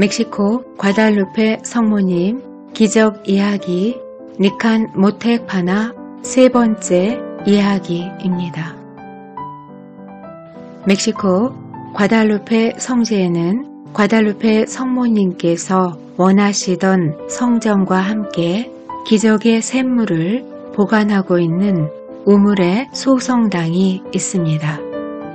멕시코 과달루페 성모님 기적 이야기 니칸 모텍파나 세 번째 이야기입니다. 멕시코 과달루페 성지에는 과달루페 성모님께서 원하시던 성전과 함께 기적의 샘물을 보관하고 있는 우물의 소성당이 있습니다.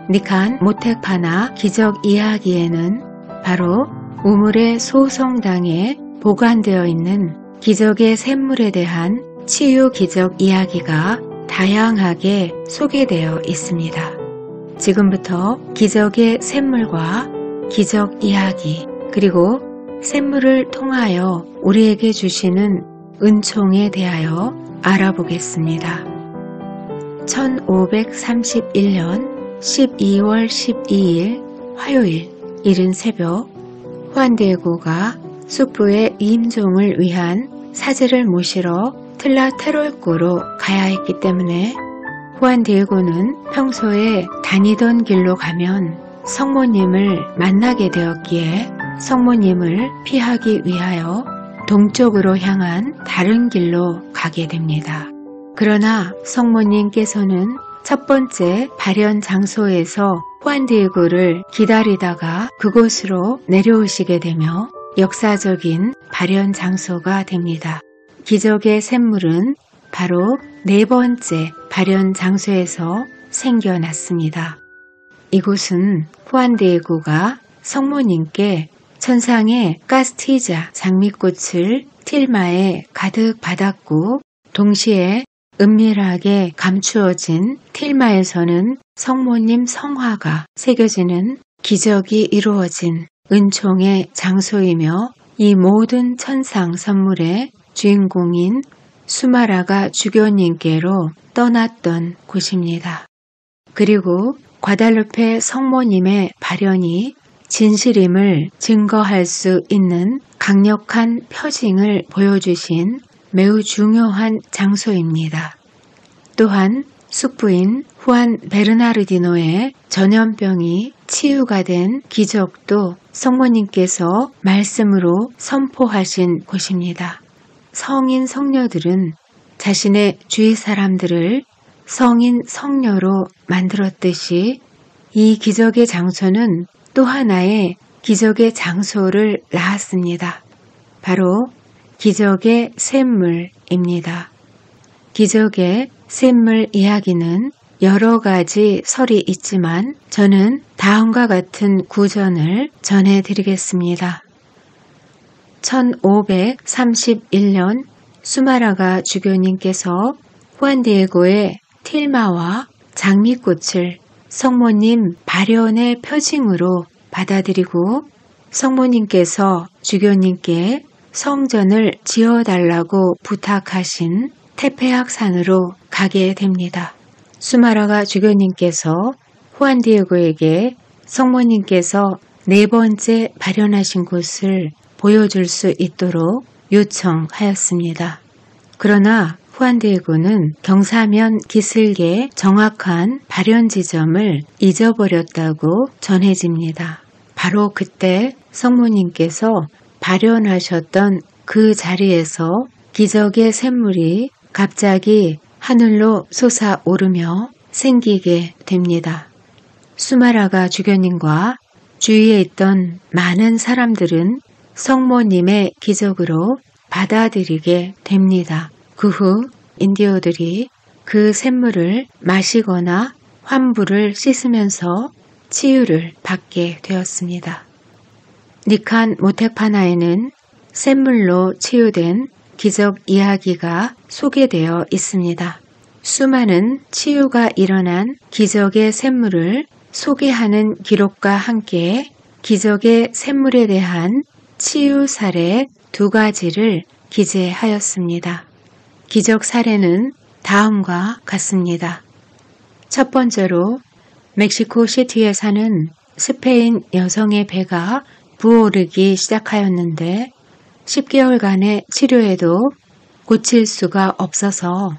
니칸 모텍파나 기적 이야기에는 바로 우물의 소성당에 보관되어 있는 기적의 샘물에 대한 치유 기적 이야기가 다양하게 소개되어 있습니다. 지금부터 기적의 샘물과 기적 이야기 그리고 샘물을 통하여 우리에게 주시는 은총에 대하여 알아보겠습니다. 1531년 12월 12일 화요일 이른 새벽 후안디에고가 숙부의 임종을 위한 사제를 모시러 틀라테롤코로 가야 했기 때문에 후안디에고는 평소에 다니던 길로 가면 성모님을 만나게 되었기에 성모님을 피하기 위하여 동쪽으로 향한 다른 길로 가게 됩니다. 그러나 성모님께서는 첫 번째 발현 장소에서 후안디에고를 기다리다가 그곳으로 내려오시게 되며 역사적인 발현 장소가 됩니다. 기적의 샘물은 바로 네 번째 발현 장소에서 생겨났습니다. 이곳은 후안디에고가 성모님께 천상의 카스티자 장미꽃을 틸마에 가득 받았고 동시에 은밀하게 감추어진 틸마에서는 성모님 성화가 새겨지는 기적이 이루어진 은총의 장소이며 이 모든 천상 선물의 주인공인 수마라가 주교님께로 떠났던 곳입니다. 그리고 과달루페 성모님의 발현이 진실임을 증거할 수 있는 강력한 표징을 보여주신 매우 중요한 장소입니다. 또한 숙부인 후안 베르나르디노의 전염병이 치유가 된 기적도 성모님께서 말씀으로 선포하신 곳입니다. 성인 성녀들은 자신의 주위 사람들을 성인 성녀로 만들었듯이 이 기적의 장소는 또 하나의 기적의 장소를 낳았습니다. 바로 기적의 샘물입니다. 기적의 샘물 이야기는 여러 가지 설이 있지만 저는 다음과 같은 구전을 전해드리겠습니다. 1531년 수마라가 주교님께서 후안디에고의 틸마와 장미꽃을 성모님 발현의 표징으로 받아들이고 성모님께서 주교님께 성전을 지어달라고 부탁하신 테페악산으로 가게 됩니다. 수마라가 주교님께서 후안디에고에게 성모님께서 네 번째 발현하신 곳을 보여줄 수 있도록 요청하였습니다. 그러나 후안디에고는 경사면 기슭의 정확한 발현 지점을 잊어버렸다고 전해집니다. 바로 그때 성모님께서 발현하셨던 그 자리에서 기적의 샘물이 갑자기 하늘로 솟아오르며 생기게 됩니다. 수마라가 주교님과 주위에 있던 많은 사람들은 성모님의 기적으로 받아들이게 됩니다. 그 후 인디오들이 그 샘물을 마시거나 환부를 씻으면서 치유를 받게 되었습니다. 니칸 모텍파나에는 샘물로 치유된 기적 이야기가 소개되어 있습니다. 수많은 치유가 일어난 기적의 샘물을 소개하는 기록과 함께 기적의 샘물에 대한 치유 사례 두 가지를 기재하였습니다. 기적 사례는 다음과 같습니다. 첫 번째로 멕시코 시티에 사는 스페인 여성의 배가 부어오르기 시작하였는데 10개월간의 치료에도 고칠 수가 없어서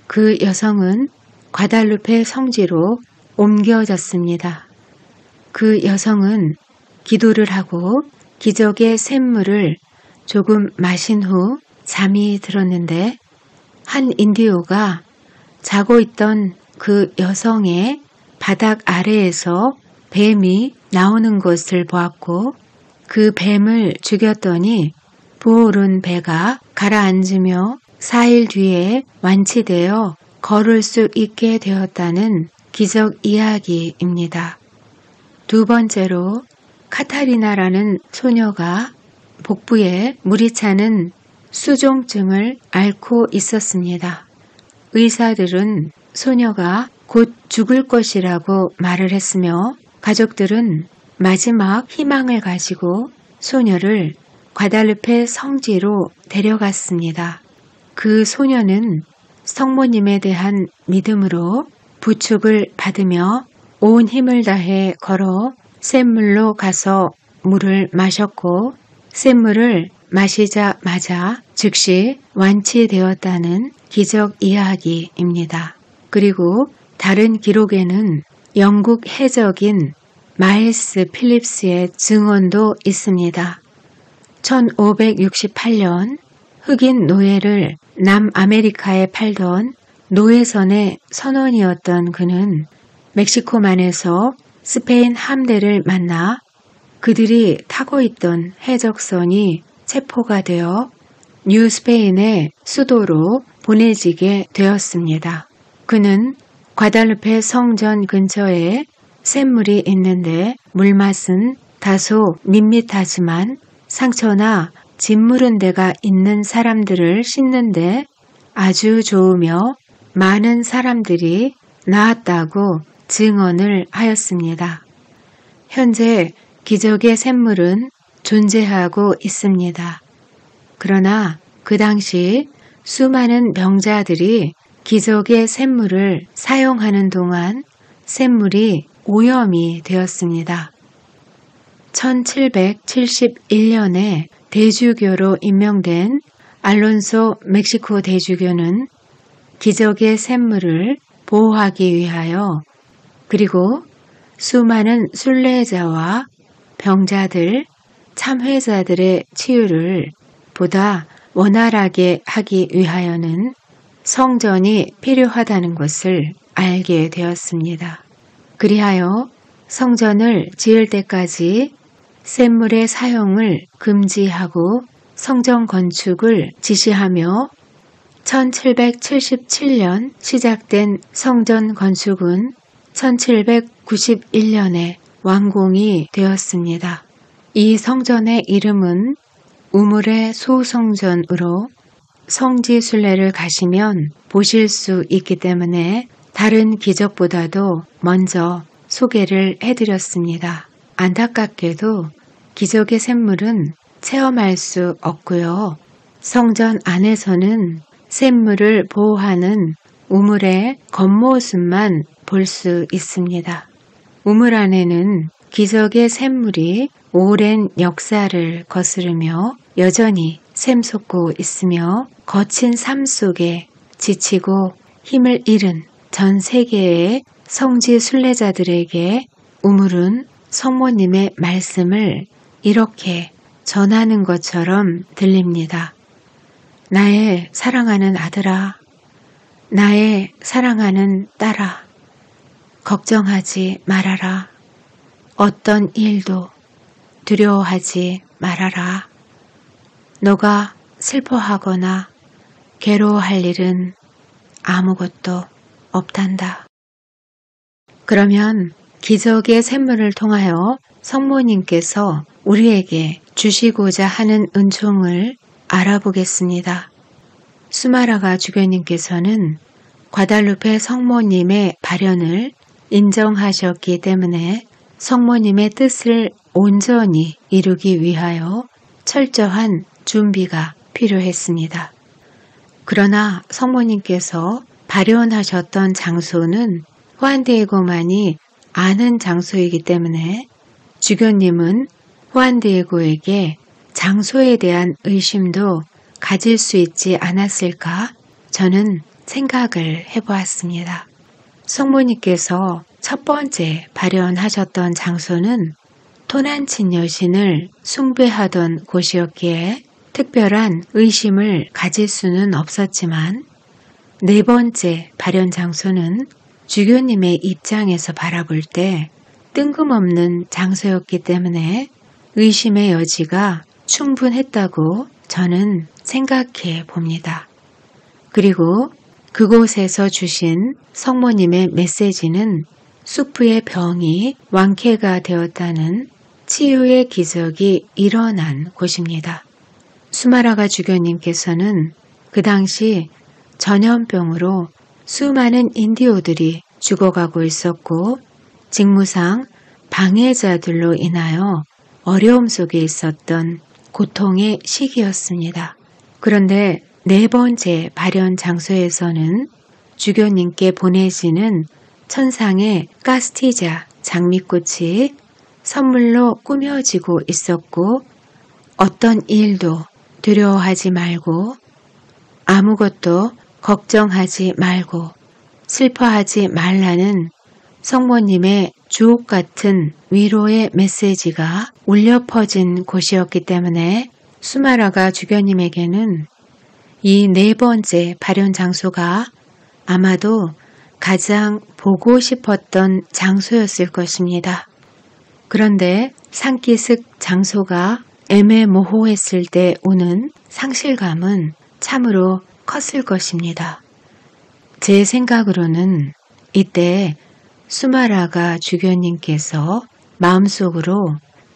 그 여성은 과달루페 성지로 옮겨졌습니다. 그 여성은 기도를 하고 기적의 샘물을 조금 마신 후 잠이 들었는데 한 인디오가 자고 있던 그 여성의 바닥 아래에서 뱀이 나오는 것을 보았고 그 뱀을 죽였더니 부어오른 배가 가라앉으며 4일 뒤에 완치되어 걸을 수 있게 되었다는 기적 이야기입니다. 두 번째로 카타리나라는 소녀가 복부에 물이 차는 수종증을 앓고 있었습니다. 의사들은 소녀가 곧 죽을 것이라고 말을 했으며 가족들은 마지막 희망을 가지고 소녀를 과달루페 성지로 데려갔습니다. 그 소녀는 성모님에 대한 믿음으로 부축을 받으며 온 힘을 다해 걸어 샘물로 가서 물을 마셨고 샘물을 마시자마자 즉시 완치되었다는 기적 이야기입니다. 그리고 다른 기록에는 영국 해적인 마일스 필립스의 증언도 있습니다. 1568년 흑인 노예를 남아메리카에 팔던 노예선의 선원이었던 그는 멕시코만에서 스페인 함대를 만나 그들이 타고 있던 해적선이 체포가 되어 뉴스페인의 수도로 보내지게 되었습니다. 그는 과달루페 성전 근처에 샘물이 있는데 물맛은 다소 밋밋하지만 상처나 짓무른 데가 있는 사람들을 씻는데 아주 좋으며 많은 사람들이 나았다고 증언을 하였습니다. 현재 기적의 샘물은 존재하고 있습니다. 그러나 그 당시 수많은 병자들이 기적의 샘물을 사용하는 동안 샘물이 오염이 되었습니다. 1771년에 대주교로 임명된 알론소 멕시코 대주교는 기적의 샘물을 보호하기 위하여 그리고 수많은 순례자와 병자들, 참회자들의 치유를 보다 원활하게 하기 위하여는 성전이 필요하다는 것을 알게 되었습니다. 그리하여 성전을 지을 때까지 샘물의 사용을 금지하고 성전 건축을 지시하며 1777년 시작된 성전 건축은 1791년에 완공이 되었습니다. 이 성전의 이름은 우물의 소성전으로 성지순례를 가시면 보실 수 있기 때문에 다른 기적보다도 먼저 소개를 해드렸습니다. 안타깝게도 기적의 샘물은 체험할 수 없고요. 성전 안에서는 샘물을 보호하는 우물의 겉모습만 볼 수 있습니다. 우물 안에는 기적의 샘물이 오랜 역사를 거스르며 여전히 샘솟고 있으며 거친 삶 속에 지치고 힘을 잃은 전 세계의 성지 순례자들에게 우물은 성모님의 말씀을 이렇게 전하는 것처럼 들립니다. 나의 사랑하는 아들아, 나의 사랑하는 딸아, 걱정하지 말아라. 어떤 일도 두려워하지 말아라. 너가 슬퍼하거나 괴로워할 일은 아무것도 없단다. 그러면 기적의 샘물을 통하여 성모님께서 우리에게 주시고자 하는 은총을 알아보겠습니다. 수마라가 주교님께서는 과달루페 성모님의 발현을 인정하셨기 때문에 성모님의 뜻을 온전히 이루기 위하여 철저한 준비가 필요했습니다. 그러나 성모님께서 발현하셨던 장소는 후안디에고만이 아는 장소이기 때문에 주교님은 후안디에고에게 장소에 대한 의심도 가질 수 있지 않았을까 저는 생각을 해보았습니다. 성모님께서 첫 번째 발현하셨던 장소는 토난친 여신을 숭배하던 곳이었기에 특별한 의심을 가질 수는 없었지만 네 번째 발현 장소는 주교님의 입장에서 바라볼 때 뜬금없는 장소였기 때문에 의심의 여지가 충분했다고 저는 생각해 봅니다. 그리고 그곳에서 주신 성모님의 메시지는 수프의 병이 완쾌가 되었다는 치유의 기적이 일어난 곳입니다. 수마라가 주교님께서는 그 당시 전염병으로 수많은 인디오들이 죽어가고 있었고 직무상 방해자들로 인하여 어려움 속에 있었던 고통의 시기였습니다. 그런데 네 번째 발현 장소에서는 주교님께 보내지는 천상의 카스티자 장미꽃이 선물로 꾸며지고 있었고 어떤 일도 두려워하지 말고 아무것도 걱정하지 말고 슬퍼하지 말라는 성모님의 주옥같은 위로의 메시지가 울려 퍼진 곳이었기 때문에 수마라가 주교님에게는 이 네 번째 발현 장소가 아마도 가장 보고 싶었던 장소였을 것입니다. 그런데 산기슭 장소가 애매모호했을 때 오는 상실감은 참으로 컸을 것입니다. 제 생각으로는 이때 수마라가 주교님께서 마음속으로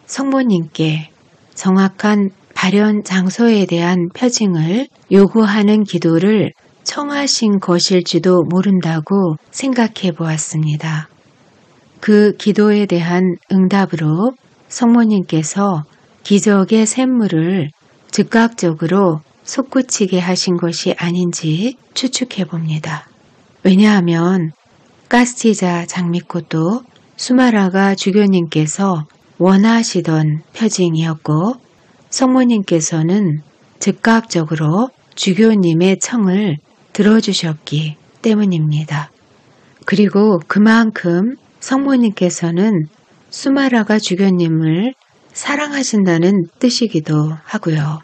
성모님께 정확한 발현 장소에 대한 표징을 요구하는 기도를 청하신 것일지도 모른다고 생각해 보았습니다. 그 기도에 대한 응답으로 성모님께서 기적의 샘물을 즉각적으로 솟구치게 하신 것이 아닌지 추측해 봅니다. 왜냐하면 카스티자 장미꽃도 수마라가 주교님께서 원하시던 표징이었고 성모님께서는 즉각적으로 주교님의 청을 들어주셨기 때문입니다. 그리고 그만큼 성모님께서는 수마라가 주교님을 사랑하신다는 뜻이기도 하고요.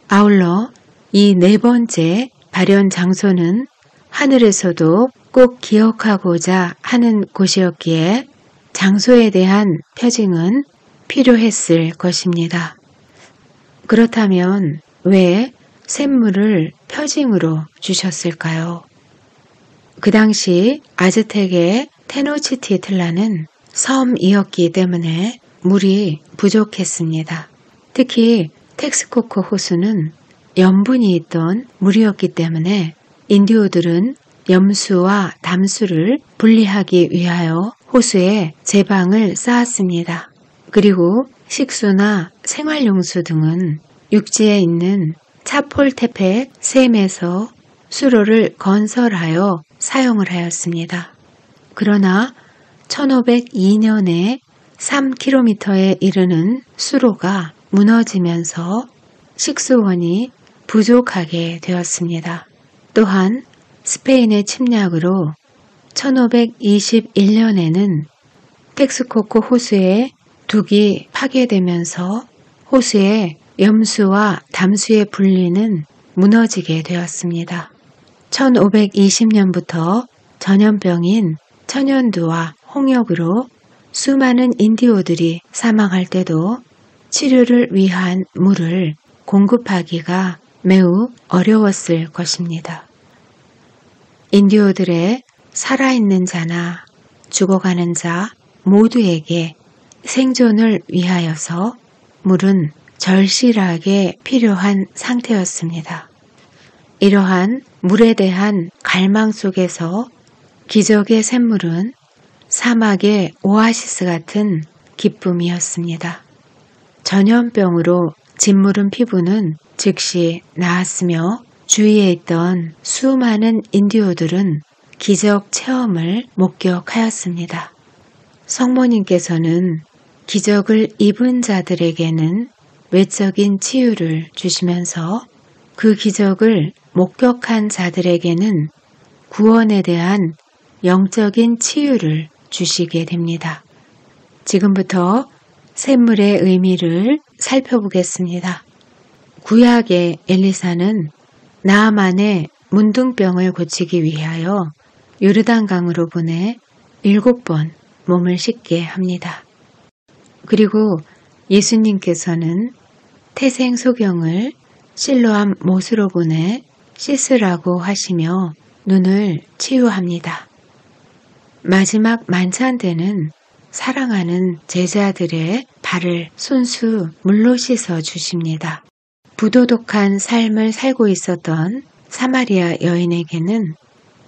아울러 이 네 번째 발현 장소는 하늘에서도 꼭 기억하고자 하는 곳이었기에 장소에 대한 표징은 필요했을 것입니다. 그렇다면 왜 샘물을 표징으로 주셨을까요? 그 당시 아즈텍의 테노치티틀라는 섬이었기 때문에 물이 부족했습니다. 특히 텍스코코 호수는 염분이 있던 물이었기 때문에 인디오들은 염수와 담수를 분리하기 위하여 호수에 제방을 쌓았습니다. 그리고 식수나 생활용수 등은 육지에 있는 차폴테페 샘에서 수로를 건설하여 사용을 하였습니다. 그러나 1502년에 3km에 이르는 수로가 무너지면서 식수원이 부족하게 되었습니다. 또한 스페인의 침략으로 1521년에는 텍스코코 호수의 둑이 파괴되면서 호수의 염수와 담수의 분리는 무너지게 되었습니다. 1520년부터 전염병인 천연두와 홍역으로 수많은 인디오들이 사망할 때도 치료를 위한 물을 공급하기가 매우 어려웠을 것입니다. 인디오들의 살아있는 자나 죽어가는 자 모두에게 생존을 위하여서 물은 절실하게 필요한 상태였습니다. 이러한 물에 대한 갈망 속에서 기적의 샘물은 사막의 오아시스 같은 기쁨이었습니다. 전염병으로 짓무른 피부는 즉시 나았으며 주위에 있던 수많은 인디오들은 기적 체험을 목격하였습니다. 성모님께서는 기적을 입은 자들에게는 외적인 치유를 주시면서 그 기적을 목격한 자들에게는 구원에 대한 영적인 치유를 주시게 됩니다. 지금부터 샘물의 의미를 살펴보겠습니다. 구약의 엘리사는 나아만의 문둥병을 고치기 위하여 요르단강으로 보내 7번 몸을 씻게 합니다. 그리고 예수님께서는 태생 소경을 실로암 못으로 보내 씻으라고 하시며 눈을 치유합니다. 마지막 만찬 때는 사랑하는 제자들의 발을 손수 물로 씻어 주십니다. 부도덕한 삶을 살고 있었던 사마리아 여인에게는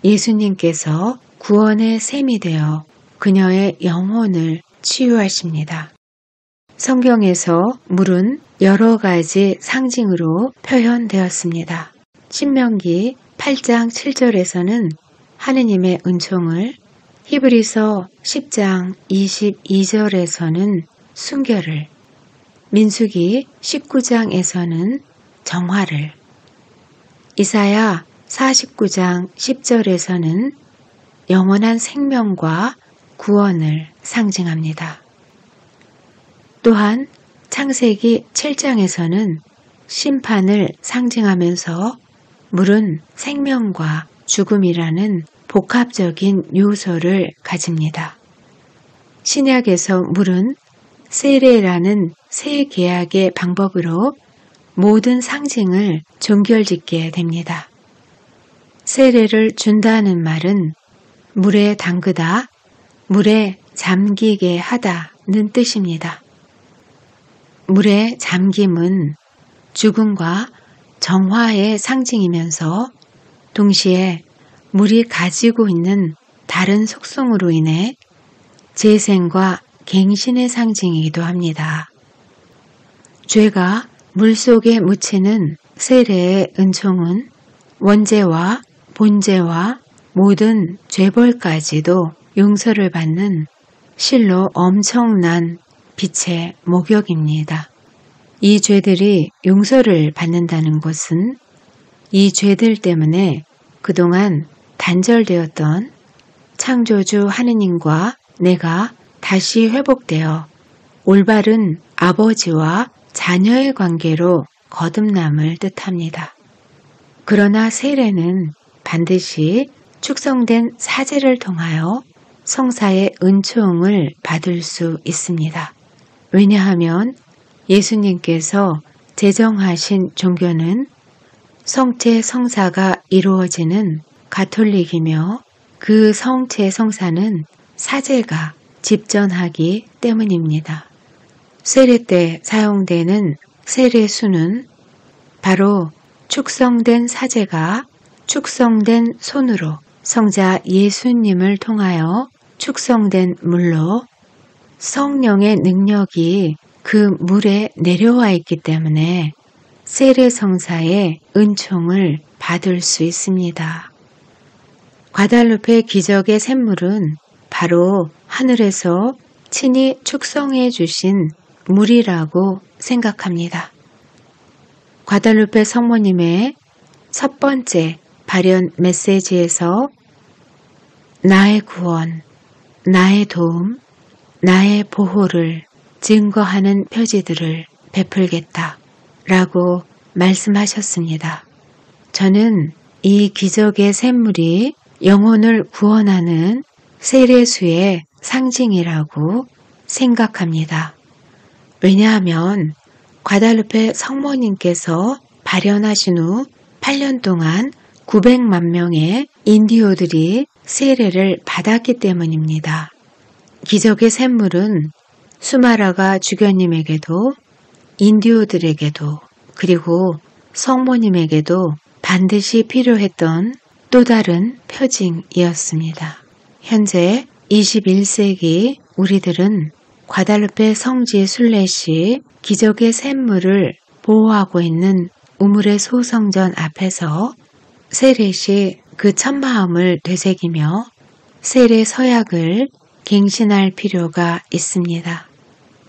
예수님께서 구원의 샘이 되어 그녀의 영혼을 치유하십니다. 성경에서 물은 여러 가지 상징으로 표현되었습니다. 신명기 8장 7절에서는 하느님의 은총을, 히브리서 10장 22절에서는 순결을, 민수기 19장에서는 정화를, 이사야 49장 10절에서는 영원한 생명과 구원을 상징합니다. 또한 창세기 7장에서는 심판을 상징하면서 물은 생명과 죽음이라는 복합적인 요소를 가집니다. 신약에서 물은 세례라는 새 계약의 방법으로 모든 상징을 종결짓게 됩니다. 세례를 준다는 말은 물에 담그다, 물에 잠기게 하다는 뜻입니다. 물의 잠김은 죽음과 정화의 상징이면서 동시에 물이 가지고 있는 다른 속성으로 인해 재생과 갱신의 상징이기도 합니다. 죄가 물속에 묻히는 세례의 은총은 원죄와 본죄와 모든 죄벌까지도 용서를 받는 실로 엄청난 빛의 목욕입니다. 이 죄들이 용서를 받는다는 것은 이 죄들 때문에 그동안 단절되었던 창조주 하느님과 내가 다시 회복되어 올바른 아버지와 자녀의 관계로 거듭남을 뜻합니다. 그러나 세례는 반드시 축성된 사제를 통하여 성사의 은총을 받을 수 있습니다. 왜냐하면 예수님께서 제정하신 종교는 성체 성사가 이루어지는 가톨릭이며 그 성체 성사는 사제가 집전하기 때문입니다. 세례 때 사용되는 세례수는 바로 축성된 사제가 축성된 손으로 성자 예수님을 통하여 축성된 물로 성령의 능력이 그 물에 내려와 있기 때문에 세례 성사의 은총을 받을 수 있습니다. 과달루페 기적의 샘물은 바로 하늘에서 친히 축성해 주신 물이라고 생각합니다. 과달루페 성모님의 첫 번째 발현 메시지에서 나의 구원, 나의 도움, 나의 보호를 증거하는 표지들을 베풀겠다 라고 말씀하셨습니다. 저는 이 기적의 샘물이 영혼을 구원하는 세례수의 상징이라고 생각합니다. 왜냐하면 과달루페 성모님께서 발현하신 후 8년 동안 900만 명의 인디오들이 세례를 받았기 때문입니다. 기적의 샘물은 수마라가 주교님에게도 인디오들에게도 그리고 성모님에게도 반드시 필요했던 또 다른 표징이었습니다. 현재 21세기 우리들은 과달루페 성지 순례시 기적의 샘물을 보호하고 있는 우물의 소성전 앞에서 세례 시 그 첫마음을 되새기며 세례 서약을 갱신할 필요가 있습니다.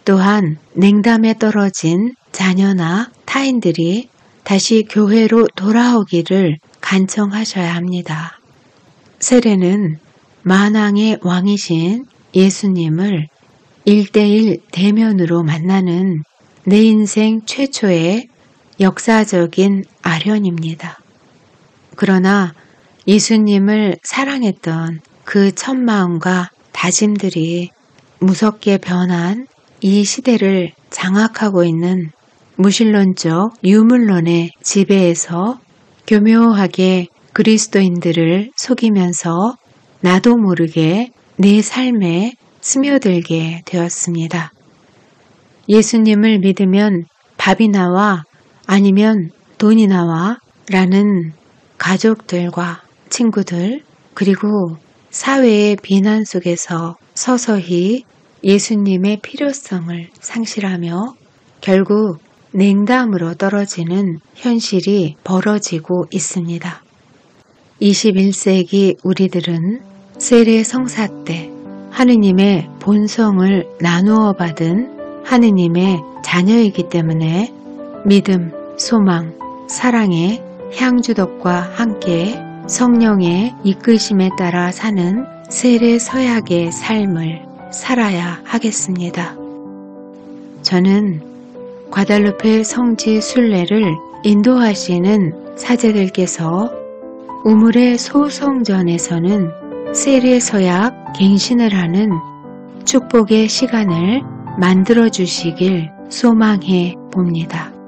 또한 냉담에 떨어진 자녀나 타인들이 다시 교회로 돌아오기를 간청하셔야 합니다. 세례는 만왕의 왕이신 예수님을 1대1 대면으로 만나는 내 인생 최초의 역사적인 아련입니다. 그러나 예수님을 사랑했던 그 첫 마음과 다짐들이 무섭게 변한 이 시대를 장악하고 있는 무신론적 유물론의 지배에서 교묘하게 그리스도인들을 속이면서 나도 모르게 내 삶에 스며들게 되었습니다. 예수님을 믿으면 밥이 나와 아니면 돈이 나와 라는 가족들과 친구들 그리고 사회의 비난 속에서 서서히 예수님의 필요성을 상실하며 결국 냉담으로 떨어지는 현실이 벌어지고 있습니다. 21세기 우리들은 세례 성사 때 하느님의 본성을 나누어 받은 하느님의 자녀이기 때문에 믿음, 소망, 사랑의 향주덕과 함께 성령의 이끄심에 따라 사는 세례 서약의 삶을 살아야 하겠습니다. 저는 과달루페 성지 순례를 인도하시는 사제들께서 우물의 소성전에서는 세례 서약 갱신을 하는 축복의 시간을 만들어 주시길 소망해 봅니다.